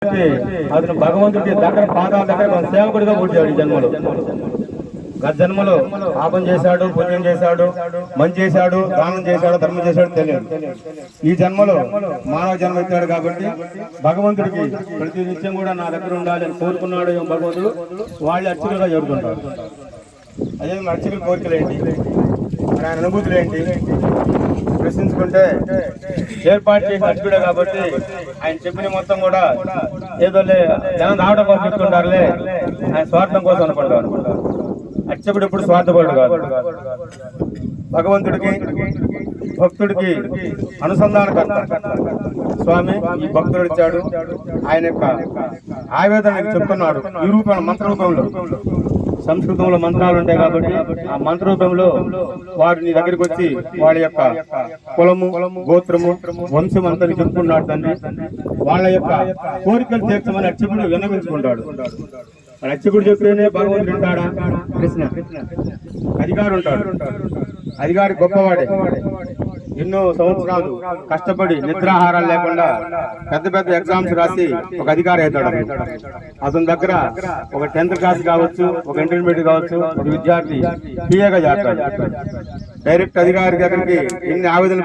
అతను భగవంతుడికి దగ్గర పాదాల దగ్గర సేవకుడిగా పుట్టాడు. ఈ జన్మలో గత జన్మలో పాపం చేశాడు, పుణ్యం చేశాడు, మంచి చేశాడు, దానం చేశాడు, ధర్మం చేశాడు తెలియదు. ఈ జన్మలో మానవ జన్మ ఇచ్చాడు కాబట్టి భగవంతుడికి ప్రతి నిత్యం కూడా నా దగ్గర ఉండాలని కోరుకున్నాడు భగవంతుడు. వాళ్ళు అర్చకులుగా జరుగుతుంటారు. అదే అర్చకుల కోరికలు ఏంటి, మరి ఆయన అనుభూతులు ఏంటి ప్రశ్నించుకుంటే ఏర్పాటు చేసిన అర్చకుడే కాబట్టి ఆయన చెప్పిన మొత్తం కూడా ఏదో జనం రావడం కోసం చెప్తుంటారులే, ఆయన స్వార్థం కోసం అనుకుంటారు. అర్చకుడు ఇప్పుడు స్వార్థపరుడు కాదు. భగవంతుడికి భక్తుడికి అనుసంధానకర్త స్వామి ఈ భక్తుడు ఇచ్చాడు. ఆయన యొక్క ఆవేదన చెప్తున్నాడు ఈ రూపంలో, మంత్ర రూపంలో. సంస్కృతంలో మంత్రాలు ఉంటాయి కాబట్టి ఆ మంత్ర రూపంలో వారు నీ దగ్గరికి వచ్చి వాళ్ళ యొక్క కులము, గోత్రము, వంశం అంతా చెప్పుకున్నాడు తండ్రి. వాళ్ళ యొక్క కోరికలు తీర్చమని అర్చకుడు విన్నవించుకుంటాడు. అర్చకుడు చెప్తేనే భగవంతుడు ఉంటాడా? ప్రశ్న. అధికారి ఉంటాడు, అధికారి గొప్పవాడే. ఎన్నో సంవత్సరాలు కష్టపడి నిద్రాహారాలు లేకుండా పెద్ద పెద్ద ఎగ్జామ్స్ రాసి ఒక అధికారి అవుతాడు. అతని దగ్గర ఒక 10th క్లాస్ కావచ్చు, ఒక ఇంటర్మీడియట్ కావచ్చు, ఒక విద్యార్థి పిఏగా చేస్తాడు. డైరెక్ట్ అధికారి దగ్గరికి ఎన్ని ఆవేదన